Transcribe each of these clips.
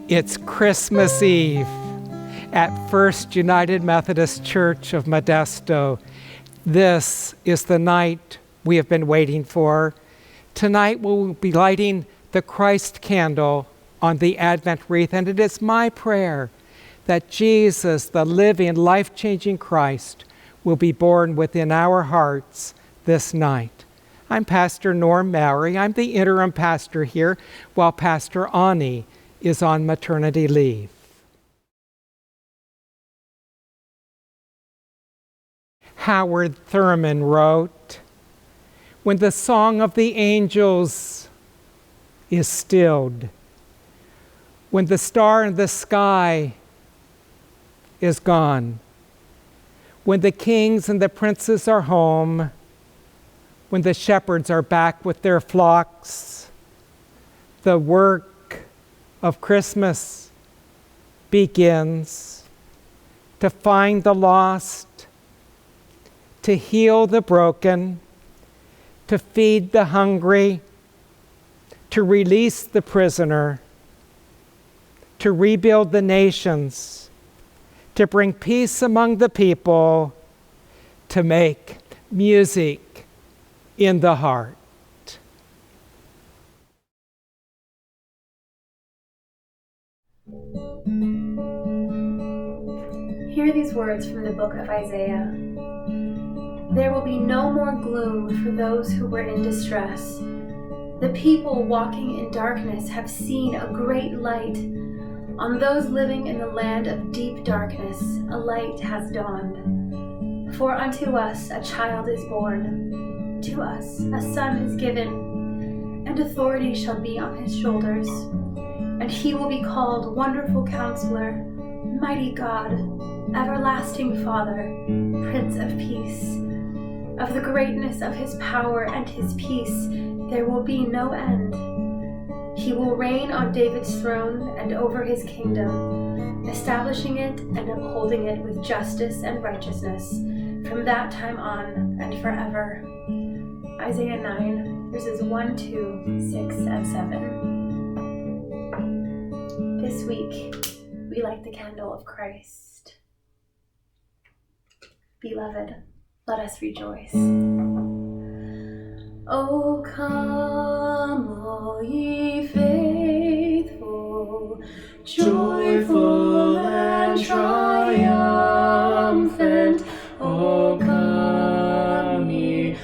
It's Christmas Eve at First United Methodist Church of Modesto. This is the night we have been waiting for. Tonight we'll be lighting the Christ candle on the Advent wreath, and it is my prayer that Jesus, the living, life-changing Christ, will be born within our hearts this night. I'm Pastor Norm Mallory. I'm the interim pastor here, while Pastor Ani is on maternity leave. Howard Thurman wrote, "When the song of the angels is stilled, when the star in the sky is gone, when the kings and the princes are home, when the shepherds are back with their flocks, the work of Christmas begins to find the lost, to heal the broken, to feed the hungry, to release the prisoner, to rebuild the nations, to bring peace among the people, to make music in the heart." Hear these words from the book of Isaiah. There will be no more gloom for those who were in distress. The people walking in darkness have seen a great light. On those living in the land of deep darkness, a light has dawned. For unto us a child is born, to us a son is given, and authority shall be on his shoulders. And he will be called Wonderful Counselor, Mighty God, Everlasting Father, Prince of Peace. Of the greatness of his power and his peace there will be no end. He will reign on David's throne and over his kingdom, establishing it and upholding it with justice and righteousness from that time on and forever. Isaiah 9, verses 1, 2, 6, and 7. This week, we light the candle of Christ. Beloved, let us rejoice. O come, all ye faithful, joyful and triumphant. O come ye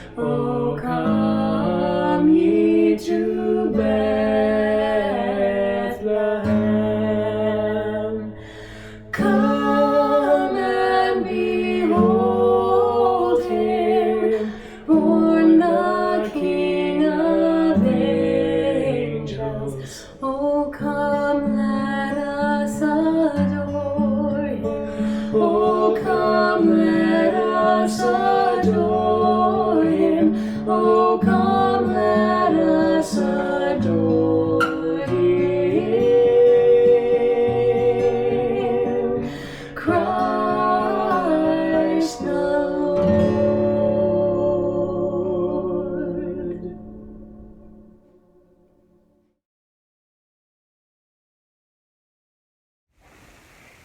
to Bethlehem. Come and behold him, born the King of angels. Oh, come, let us adore him. Oh, come, let us adore him. Oh, come, let us adore him. Christ the Lord.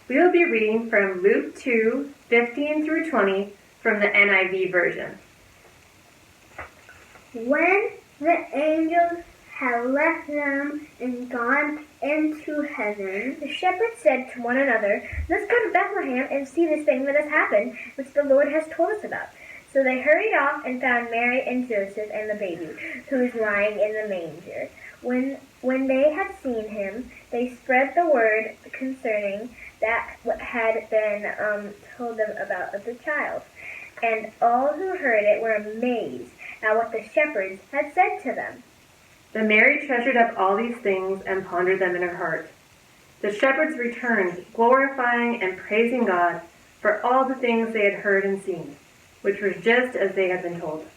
We will be reading from Luke 2, 15 through 20 from the NIV version. When the angels had left them and gone into heaven, the shepherds said to one another, "Let's go to Bethlehem and see this thing that has happened, which the Lord has told us about." So they hurried off and found Mary and Joseph and the baby, who was lying in the manger. When they had seen him, they spread the word concerning that what had been told them about the child. And all who heard it were amazed at what the shepherds had said to them. Then Mary treasured up all these things and pondered them in her heart. The shepherds returned, glorifying and praising God for all the things they had heard and seen, which were just as they had been told.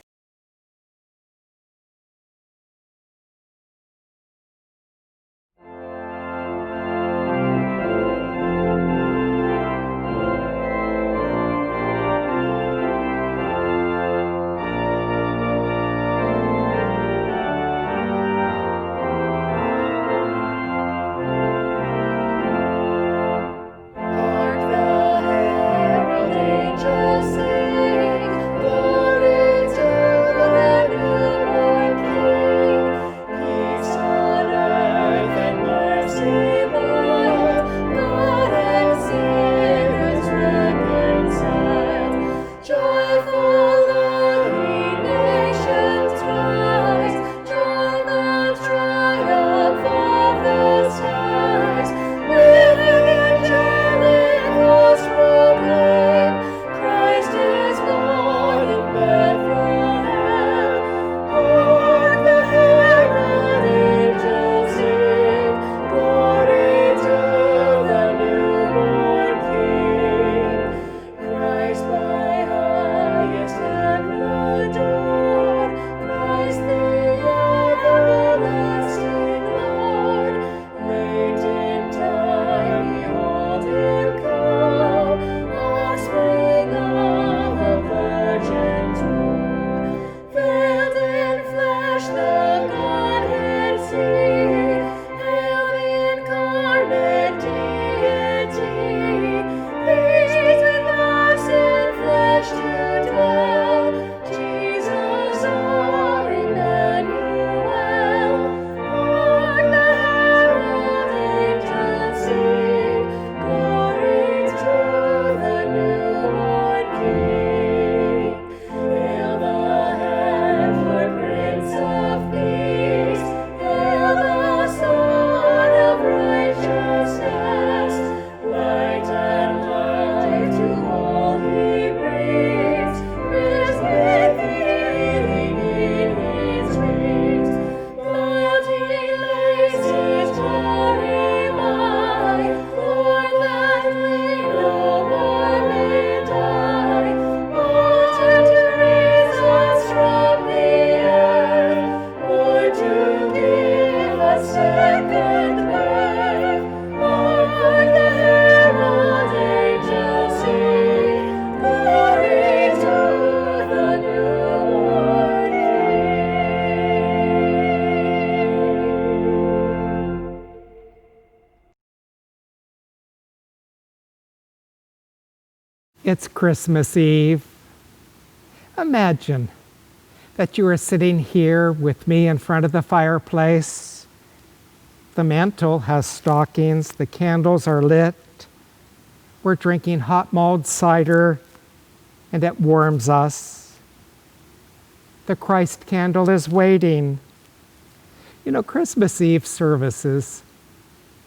It's Christmas Eve. Imagine that you are sitting here with me in front of the fireplace. The mantel has stockings, the candles are lit. We're drinking hot mulled cider, and it warms us. The Christ candle is waiting. You know, Christmas Eve services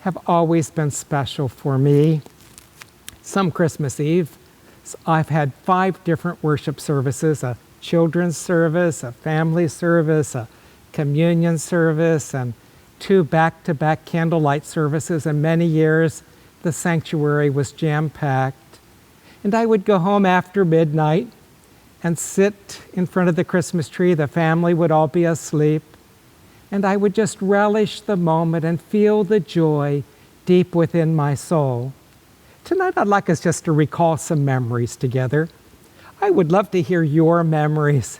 have always been special for me. Some Christmas Eve, I've had 5 different worship services, a children's service, a family service, a communion service, and 2 back-to-back candlelight services. And many years, the sanctuary was jam-packed. And I would go home after midnight and sit in front of the Christmas tree. The family would all be asleep. And I would just relish the moment and feel the joy deep within my soul. Tonight, I'd like us just to recall some memories together. I would love to hear your memories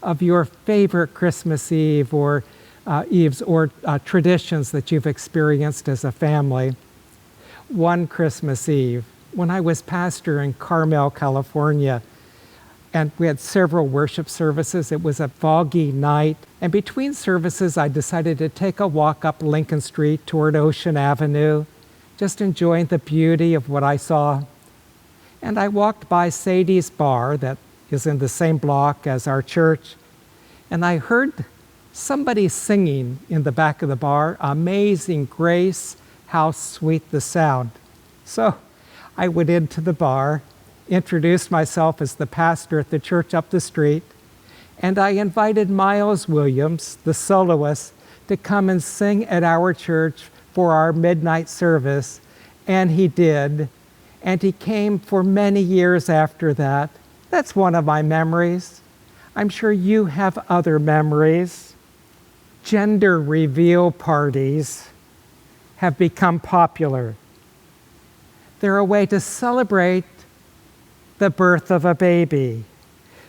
of your favorite Christmas Eve or Eves or traditions that you've experienced as a family. One Christmas Eve, when I was pastor in Carmel, California, and we had several worship services. It was a foggy night. And between services, I decided to take a walk up Lincoln Street toward Ocean Avenue, just enjoying the beauty of what I saw. And I walked by Sadie's bar that is in the same block as our church. And I heard somebody singing in the back of the bar, "Amazing Grace, how sweet the sound." So I went into the bar, introduced myself as the pastor at the church up the street, and I invited Miles Williams, the soloist, to come and sing at our church for our midnight service, and he did, and he came for many years after that. That's one of my memories. I'm sure you have other memories. Gender reveal parties have become popular. They're a way to celebrate the birth of a baby.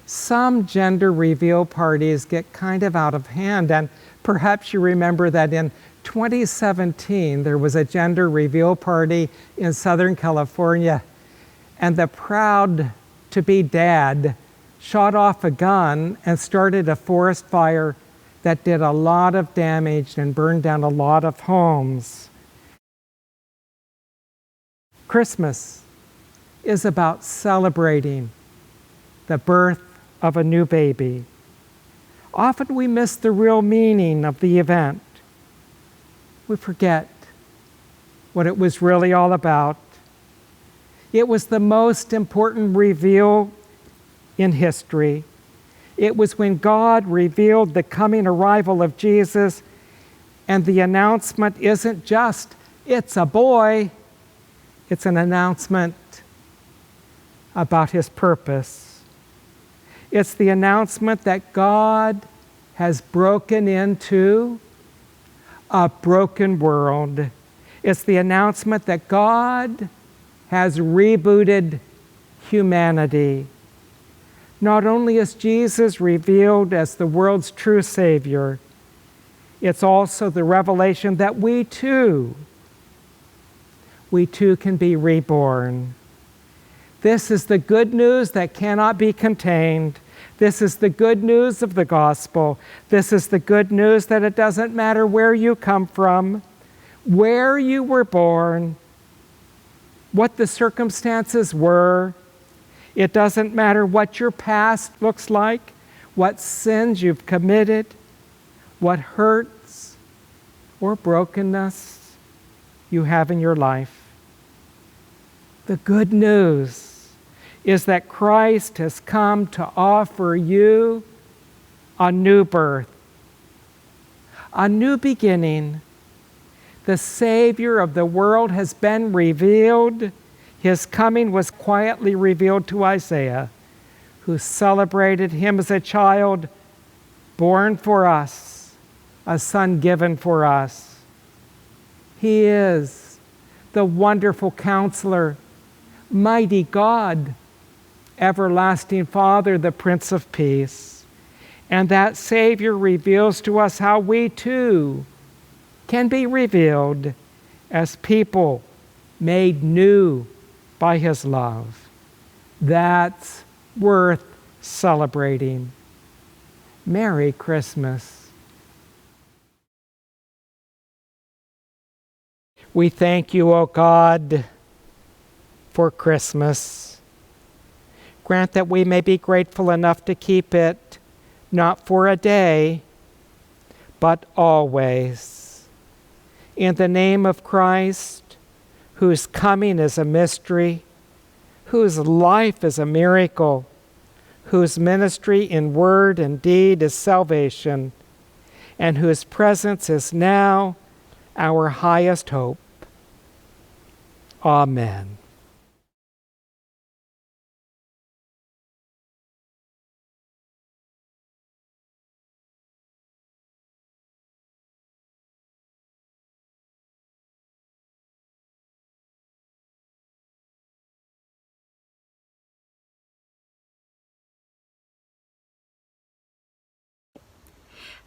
Some gender reveal parties get kind of out of hand, and perhaps you remember that in 2017 there was a gender reveal party in Southern California, and the proud-to-be dad shot off a gun and started a forest fire that did a lot of damage and burned down a lot of homes. Christmas is about celebrating the birth of a new baby. Often we miss the real meaning of the event. We forget what it was really all about. It was the most important reveal in history. It was when God revealed the coming arrival of Jesus, and the announcement isn't just, "It's a boy." It's an announcement about his purpose. It's the announcement that God has broken into a broken world. It's the announcement that God has rebooted humanity. Not only is Jesus revealed as the world's true Savior, it's also the revelation that we too can be reborn. This is the good news that cannot be contained. This is the good news of the gospel. This is the good news that it doesn't matter where you come from, where you were born, what the circumstances were. It doesn't matter what your past looks like, what sins you've committed, what hurts or brokenness you have in your life. The good news is that Christ has come to offer you a new birth, a new beginning. The Savior of the world has been revealed. His coming was quietly revealed to Isaiah, who celebrated him as a child born for us, a son given for us. He is the wonderful Counselor, mighty God, everlasting Father, the Prince of Peace. And that Savior reveals to us how we too can be revealed as people made new by his love. that's worth celebrating. Merry Christmas. We thank you, O God, for Christmas. Grant that we may be grateful enough to keep it, not for a day, but always. In the name of Christ, whose coming is a mystery, whose life is a miracle, whose ministry in word and deed is salvation, and whose presence is now our highest hope. Amen.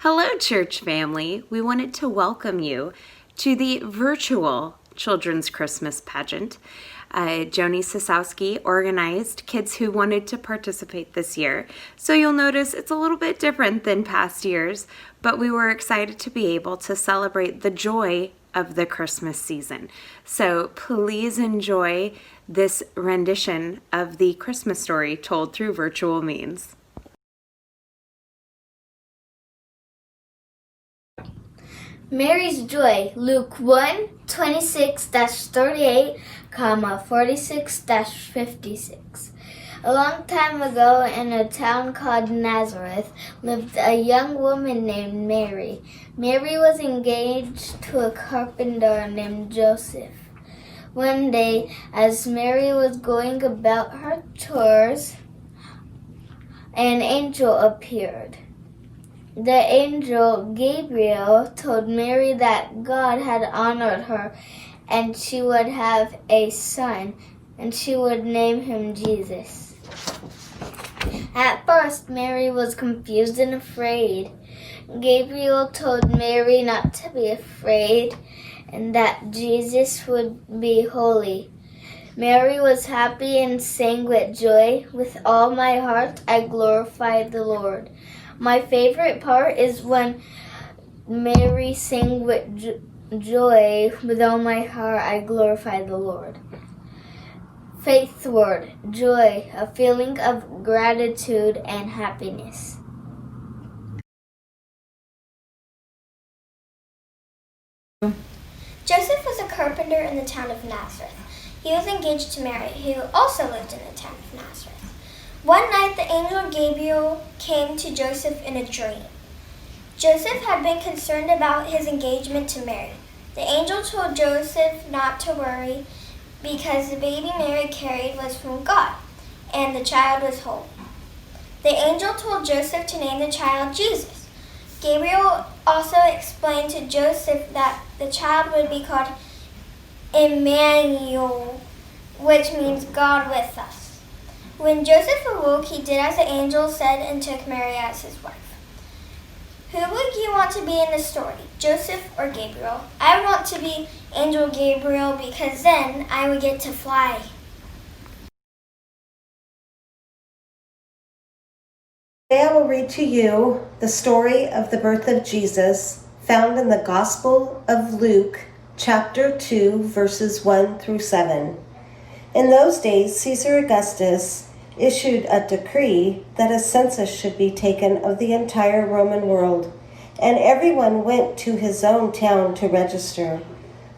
Hello, church family. We wanted to welcome you to the virtual Children's Christmas pageant. Joni Sosowski organized kids who wanted to participate this year. So you'll notice it's a little bit different than past years, but we were excited to be able to celebrate the joy of the Christmas season. So please enjoy this rendition of the Christmas story told through virtual means. Mary's Joy, Luke 1:26-38, 46-56. A long time ago in a town called Nazareth lived a young woman named Mary. Mary was engaged to a carpenter named Joseph. One day, as Mary was going about her chores, an angel appeared. The angel Gabriel told Mary that God had honored her and she would have a son and she would name him Jesus. At first, Mary was confused and afraid. Gabriel told Mary not to be afraid and that Jesus would be holy. Mary was happy and sang with joy, "With all my heart I glorify the Lord." My favorite part is when Mary sang with joy, "With all my heart I glorify the Lord." Faith word, joy, a feeling of gratitude and happiness. Joseph was a carpenter in the town of Nazareth. He was engaged to Mary, who also lived in the town of Nazareth. One night, the angel Gabriel came to Joseph in a dream. Joseph had been concerned about his engagement to Mary. The angel told Joseph not to worry because the baby Mary carried was from God, and the child was holy. The angel told Joseph to name the child Jesus. Gabriel also explained to Joseph that the child would be called Emmanuel, which means God with us. When Joseph awoke, he did as the angel said and took Mary as his wife. Who would you want to be in the story, Joseph or Gabriel? I want to be Angel Gabriel because then I would get to fly. Today I will read to you the story of the birth of Jesus found in the Gospel of Luke, chapter 2, verses 1-7. In those days, Caesar Augustus issued a decree that a census should be taken of the entire Roman world, and everyone went to his own town to register.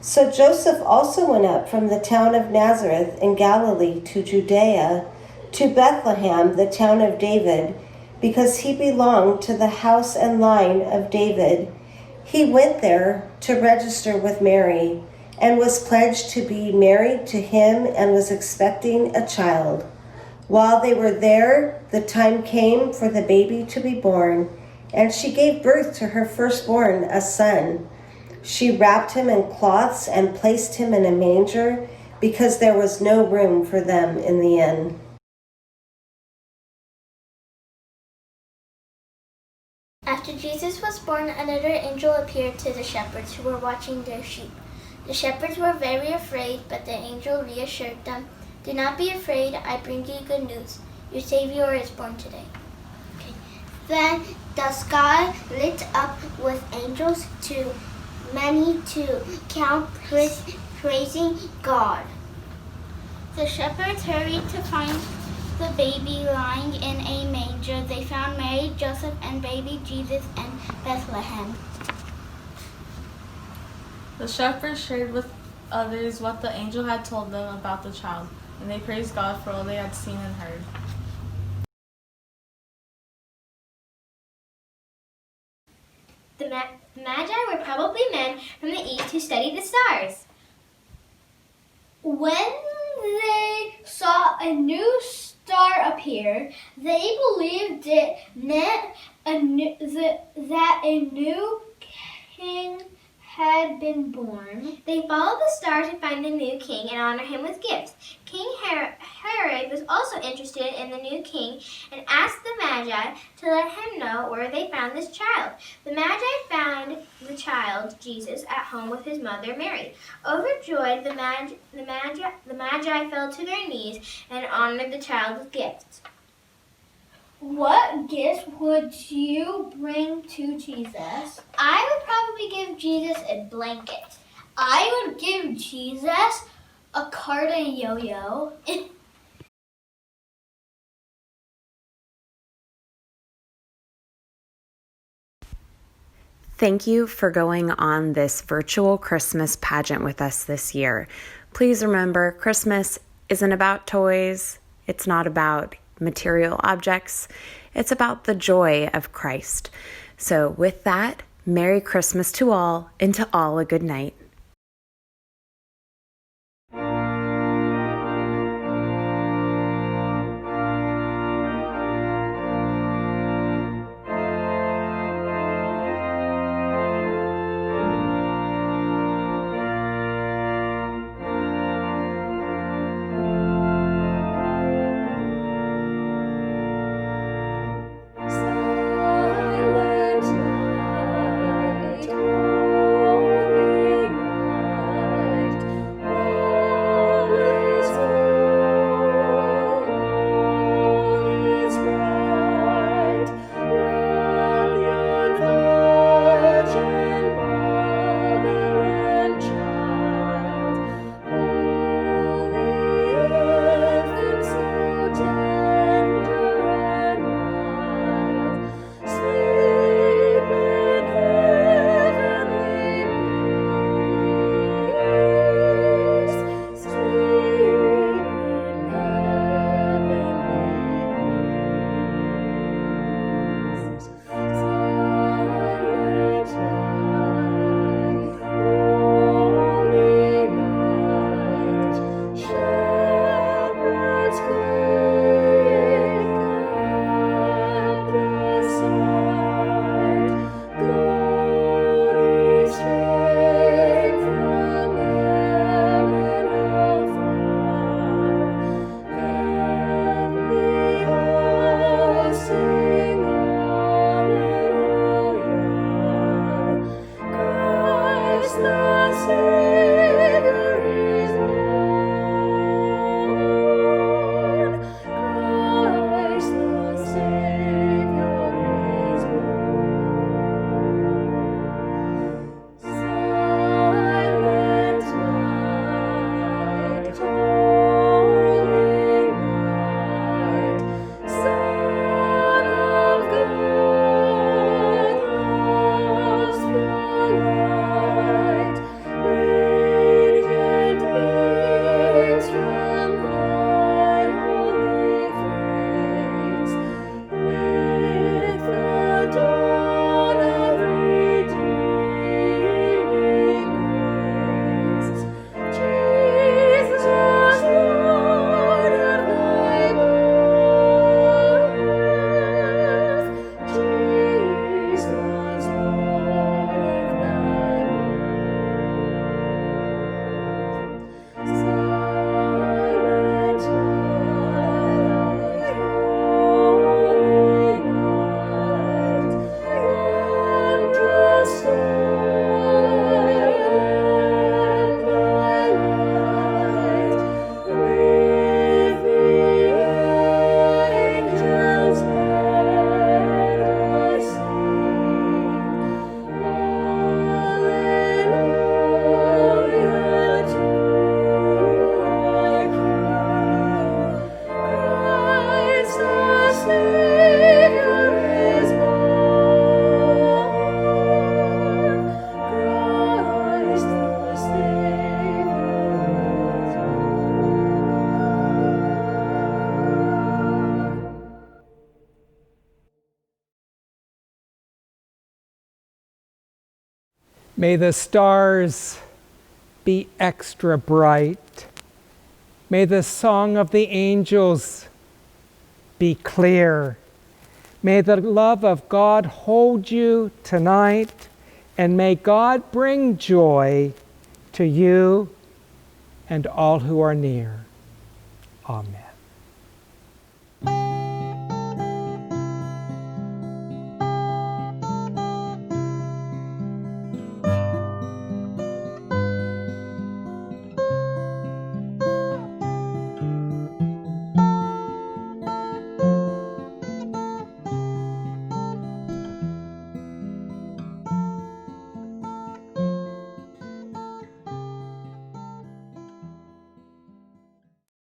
So Joseph also went up from the town of Nazareth in Galilee to Judea, to Bethlehem, the town of David, because he belonged to the house and line of David. He went there to register with Mary, and was pledged to be married to him and was expecting a child. While they were there, the time came for the baby to be born, and she gave birth to her firstborn, a son. She wrapped him in cloths and placed him in a manger because there was no room for them in the inn. After Jesus was born, another angel appeared to the shepherds who were watching their sheep. The shepherds were very afraid, but the angel reassured them. Do not be afraid, I bring you good news. Your Savior is born today. Okay. Then the sky lit up with angels, too many to count, praising God. The shepherds hurried to find the baby lying in a manger. They found Mary, Joseph, and baby Jesus in Bethlehem. The shepherds shared with others what the angel had told them about the child, and they praised God for all they had seen and heard. The Magi were probably men from the east who studied the stars. When they saw a new star appear, they believed it meant that a new king had been born. They followed the star to find the new king and honor him with gifts. King Herod was also interested in the new king and asked the Magi to let him know where they found this child. The Magi found the child, Jesus, at home with his mother, Mary. Overjoyed, the Magi fell to their knees and honored the child with gifts. What gifts would you bring to Jesus? I would probably give Jesus a blanket. I would give Jesus a card and a yo-yo. Thank you for going on this virtual Christmas pageant with us this year. Please remember, Christmas isn't about toys. It's not about material objects. It's about the joy of Christ. So with that, Merry Christmas to all, and to all a good night. Silent night, holy May the stars be extra bright. May the song of the angels be clear. May the love of God hold you tonight, and may God bring joy to you and all who are near. Amen.